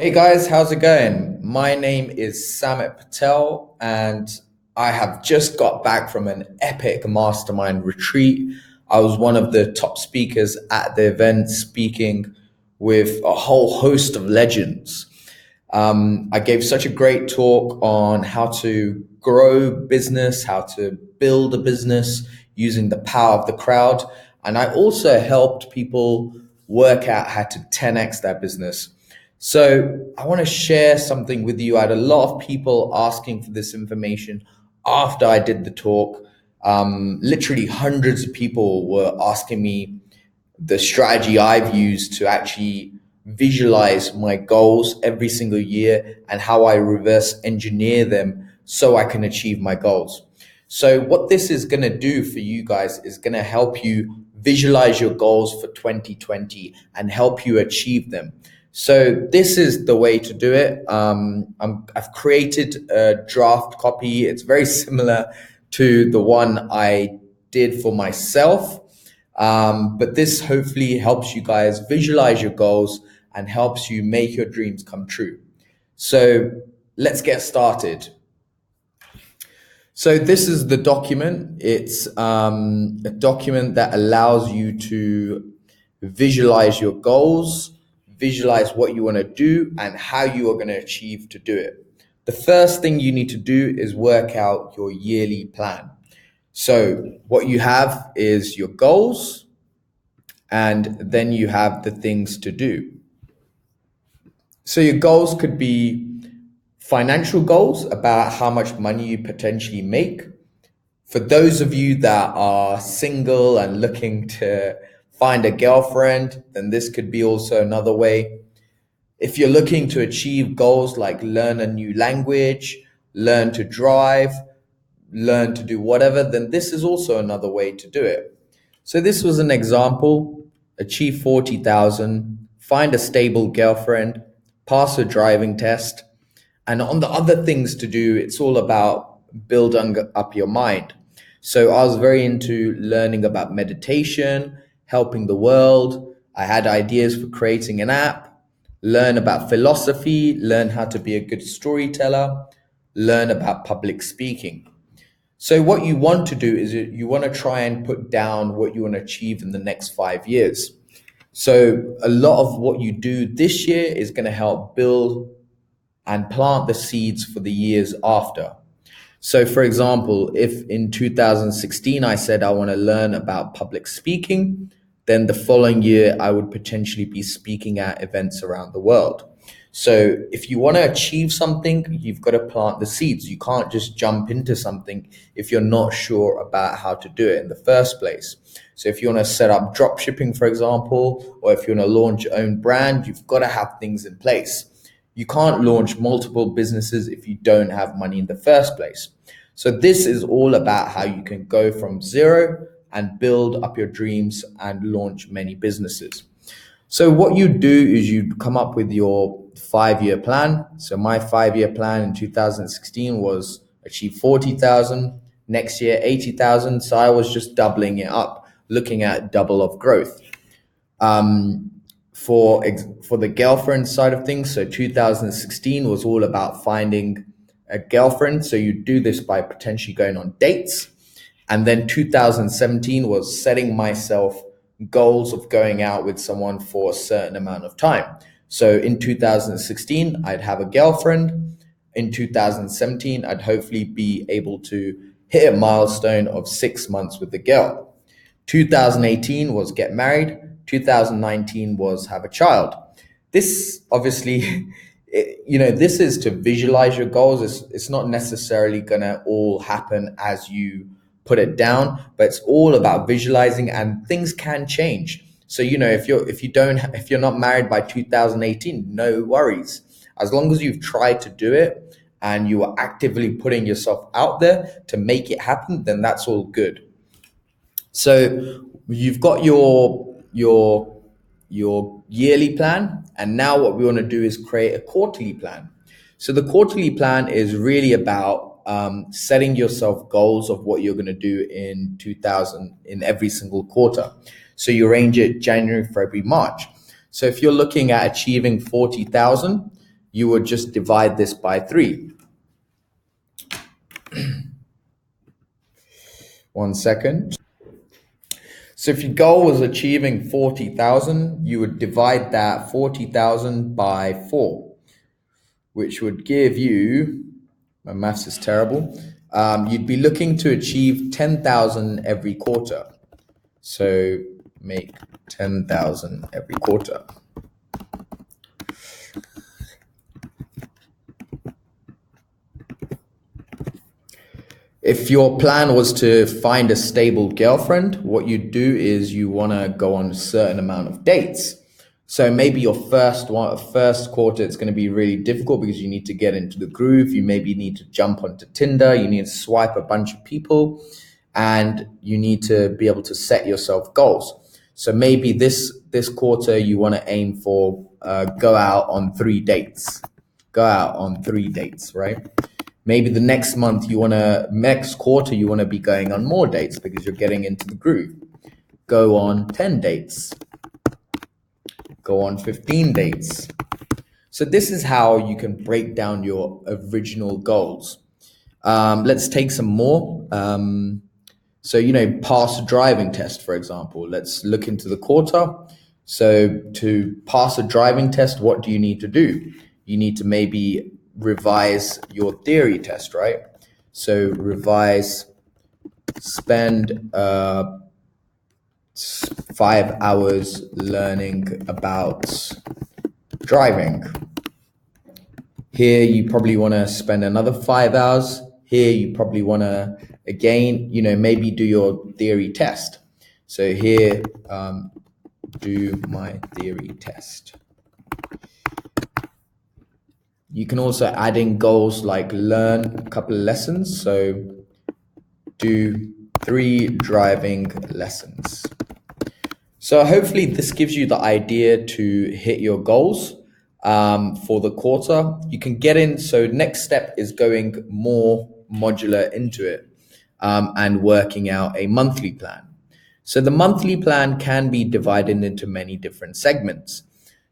Hey guys, how's it going? My name is Samit Patel, and I have just got back from an epic mastermind retreat. I was one of the top speakers at the event, speaking with a whole host of legends. I gave such a great talk on how to grow business, how to build a business using the power of the crowd. And I also helped people work out how to 10x their business. So I want to share something with you. I had a lot of people asking for this information after I did the talk. Literally hundreds of people were asking me the strategy I've used to actually visualize my goals every single year and how I reverse engineer them so I can achieve my goals. So what this is going to do for you guys is going to help you visualize your goals for 2020 and help you achieve them. So this is the way to do it. I've created a draft copy. It's very similar to the one I did for myself. But this hopefully helps you guys visualize your goals and helps you make your dreams come true. So let's get started. So this is the document. It's a document that allows you to visualize your goals, visualize what you want to do and how you are going to achieve to do it. The first thing you need to do is work out your yearly plan. So what you have is your goals, and then you have the things to do. So your goals could be financial goals about how much money you potentially make. For those of you that are single and looking to find a girlfriend, then this could be also another way. If you're looking to achieve goals like learn a new language, learn to drive, learn to do whatever, then this is also another way to do it. So this was an example: achieve 40,000, find a stable girlfriend, pass a driving test. And on the other things to do, it's all about building up your mind. So I was very into learning about meditation, helping the world. I had ideas for creating an app, learn about philosophy, learn how to be a good storyteller, learn about public speaking. So what you want to do is you want to try and put down what you want to achieve in the next 5 years. So a lot of what you do this year is going to help build and plant the seeds for the years after. So for example, if in 2016 I said I want to learn about public speaking, then the following year I would potentially be speaking at events around the world. So if you want to achieve something, you've got to plant the seeds. You can't just jump into something if you're not sure about how to do it in the first place. So if you want to set up drop shipping, for example, or if you want to launch your own brand, you've got to have things in place. You can't launch multiple businesses if you don't have money in the first place. So this is all about how you can go from zero and build up your dreams and launch many businesses. So what you do is you come up with your 5-year plan. So my 5-year plan in 2016 was achieve 40,000, next year 80,000. So I was just doubling it up, looking at double of growth. For the girlfriend side of things, so 2016 was all about finding a girlfriend. So you do this by potentially going on dates. And then 2017 was setting myself goals of going out with someone for a certain amount of time. So in 2016, I'd have a girlfriend. In 2017, I'd hopefully be able to hit a milestone of 6 months with the girl. 2018 was get married. 2019 was have a child. This obviously, this is to visualize your goals. It's not necessarily going to all happen as you put it down, but it's all about visualizing, and things can change. So, if you're not married by 2018, no worries. As long as you've tried to do it and you are actively putting yourself out there to make it happen, then that's all good. So you've got your yearly plan, and now what we want to do is create a quarterly plan. So the quarterly plan is really about setting yourself goals of what you're going to do in every single quarter. So you arrange it January, February, March. So if you're looking at achieving 40,000, you would just divide this by 3. 1 second. So if your goal was achieving 40,000, you would divide that 40,000 by 4, which would give you, my maths is terrible, you'd be looking to achieve 10,000 every quarter. So make 10,000 every quarter. If your plan was to find a stable girlfriend, what you do is you want to go on a certain amount of dates. So maybe your first quarter, it's going to be really difficult because you need to get into the groove. You maybe need to jump onto Tinder. You need to swipe a bunch of people, and you need to be able to set yourself goals. So maybe this quarter you want to aim for go out on 3 dates. Go out on 3 dates, right? Maybe the next quarter you want to be going on more dates because you're getting into the groove. Go on 10 dates. Go on 15 dates. So this is how you can break down your original goals. Let's take some more. So, pass a driving test, for example. Let's look into the quarter. So to pass a driving test, what do you need to do? You need to maybe revise your theory test, right? So spend 5 hours learning about driving. Here you probably want to spend another 5 hours. Here you probably want to, again, maybe do your theory test. So here, do my theory test. You can also add in goals like learn a couple of lessons. So do 3 driving lessons. So hopefully this gives you the idea to hit your goals for the quarter. You can get in. So next step is going more modular into it and working out a monthly plan. So the monthly plan can be divided into many different segments.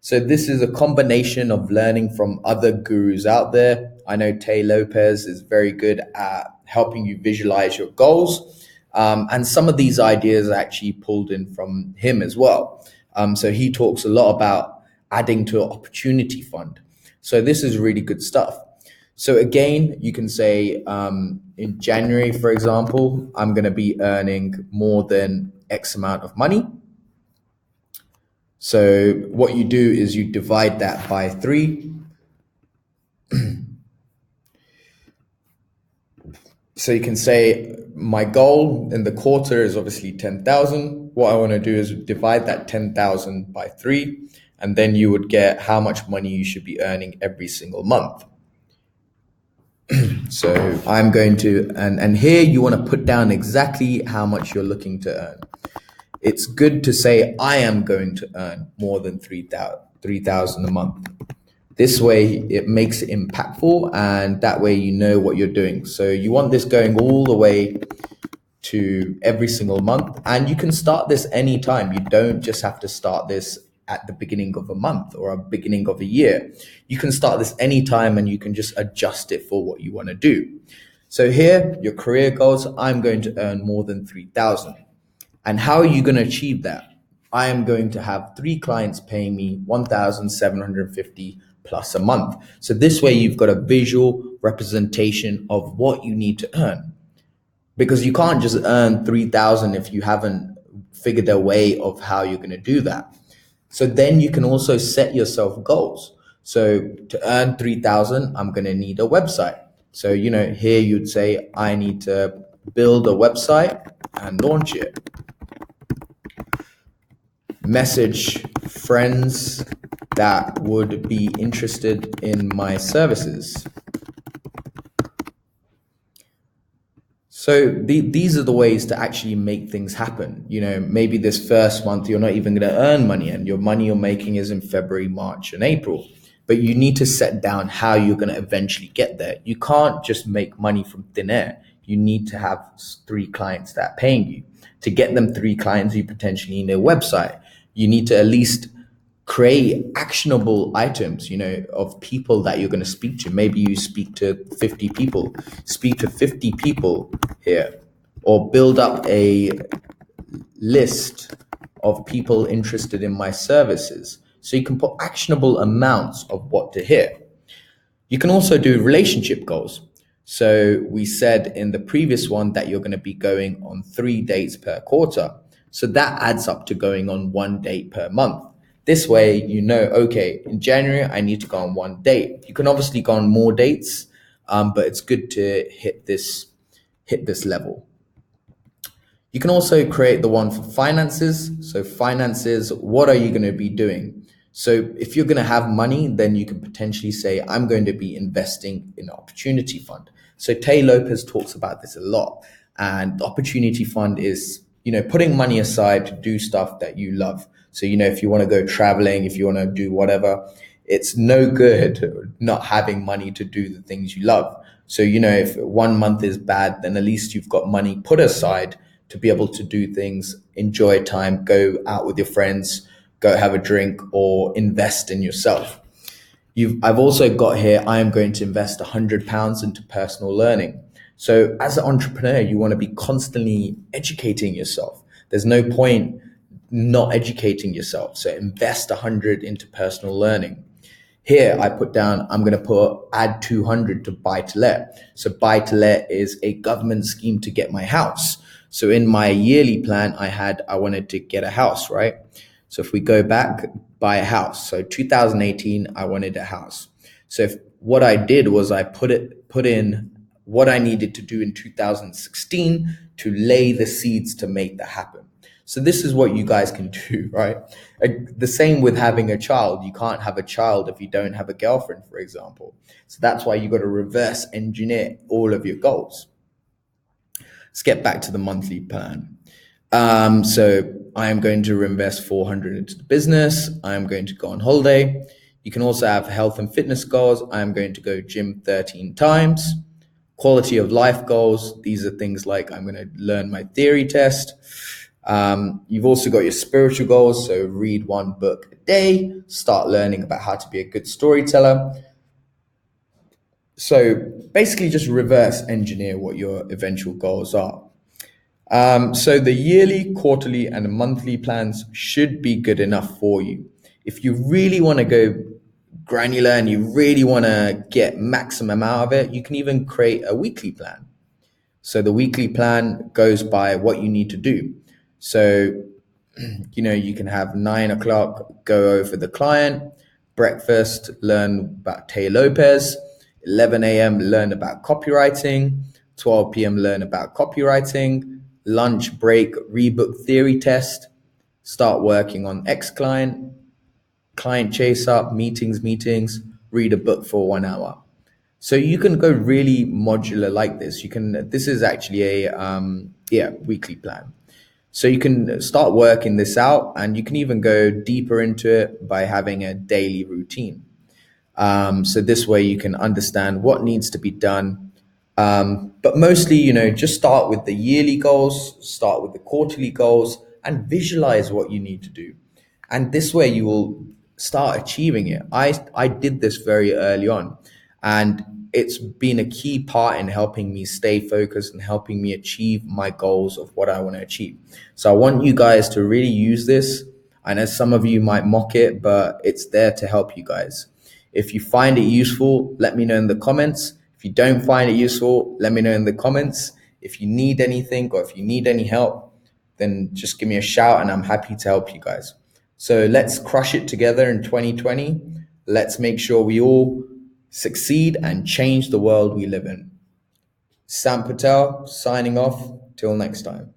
So this is a combination of learning from other gurus out there. I know Tay Lopez is very good at helping you visualize your goals. And some of these ideas are actually pulled in from him as well. So he talks a lot about adding to an opportunity fund. So this is really good stuff. So again, you can say in January, for example, I'm going to be earning more than X amount of money. So what you do is you divide that by 3. So you can say my goal in the quarter is obviously 10,000. What I want to do is divide that 10,000 by 3, and then you would get how much money you should be earning every single month. So I'm going to, and here you want to put down exactly how much you're looking to earn. It's good to say, I am going to earn more than 3,000 a month. This way it makes it impactful, and that way you know what you're doing. So you want this going all the way to every single month, and you can start this anytime. You don't just have to start this at the beginning of a month or a beginning of a year. You can start this anytime, and you can just adjust it for what you want to do. So here, your career goals, I'm going to earn more than 3,000. And how are you going to achieve that? I am going to have 3 clients paying me 1,750 plus a month. So this way you've got a visual representation of what you need to earn, because you can't just earn 3,000 if you haven't figured a way of how you're going to do that. So then you can also set yourself goals. So to earn 3,000, I'm going to need a website. So, here you'd say, I need to build a website and launch it. Message friends that would be interested in my services. So these are the ways to actually make things happen. Maybe this first month you're not even going to earn money, and your money you're making is in February, March, and April. But you need to set down how you're going to eventually get there. You can't just make money from thin air. You need to have 3 clients that are paying you. To get them 3 clients, you potentially need a website. You need to at least Create actionable items, of people that you're going to speak to. Maybe you speak to 50 people, speak to 50 people here, or build up a list of people interested in my services. So you can put actionable amounts of what to hear. You can also do relationship goals. So we said in the previous one that you're going to be going on 3 dates per quarter. So that adds up to going on 1 date per month. This way, okay, in January, I need to go on 1 date. You can obviously go on more dates, but it's good to hit this level. You can also create the one for finances. So finances, what are you going to be doing? So if you're going to have money, then you can potentially say, I'm going to be investing in an opportunity fund. So Tay Lopez talks about this a lot. And the opportunity fund is, putting money aside to do stuff that you love. So, if you want to go traveling, if you want to do whatever, it's no good not having money to do the things you love. So, if 1 month is bad, then at least you've got money put aside to be able to do things, enjoy time, go out with your friends, go have a drink, or invest in yourself. I've also got here, I am going to invest £100 into personal learning. So as an entrepreneur, you want to be constantly educating yourself. There's no point not educating yourself. So invest 100 into personal learning. Here I put down, I'm going to add 200 to buy to let. So buy to let is a government scheme to get my house. So in my yearly plan, I wanted to get a house, right? So if we go back, buy a house. So 2018, I wanted a house. So what I did was I put in what I needed to do in 2016 to lay the seeds to make that happen. So this is what you guys can do, right? The same with having a child. You can't have a child if you don't have a girlfriend, for example. So that's why you got to reverse engineer all of your goals. Let's get back to the monthly plan. So I am going to invest 400 into the business. I am going to go on holiday. You can also have health and fitness goals. I am going to go gym 13 times. Quality of life goals. These are things like I'm going to learn my theory test. You've also got your spiritual goals. So read one book a day, start learning about how to be a good storyteller. So basically just reverse engineer what your eventual goals are. So the yearly, quarterly, and monthly plans should be good enough for you. If you really want to go granular and you really want to get maximum out of it, you can even create a weekly plan. So the weekly plan goes by what you need to do. So, you can have 9 o'clock, go over the client, breakfast, learn about Tay Lopez, 11 a.m., learn about copywriting, 12 p.m., learn about copywriting, lunch break, rebook theory test, start working on X client, client chase up, meetings, read a book for 1 hour. So you can go really modular like this. This is actually a weekly plan. So you can start working this out, and you can even go deeper into it by having a daily routine. So this way you can understand what needs to be done. But mostly, just start with the yearly goals, start with the quarterly goals, and visualize what you need to do. And this way you will start achieving it. I did this very early on, and it's been a key part in helping me stay focused and helping me achieve my goals of what I want to achieve. So I want you guys to really use this. I know some of you might mock it, but it's there to help you guys. If you find it useful, let me know in the comments. If you don't find it useful, let me know in the comments. If you need anything or if you need any help, then just give me a shout and I'm happy to help you guys. So let's crush it together in 2020. Let's make sure we all succeed and change the world we live in. Sam Patel signing off. Till next time.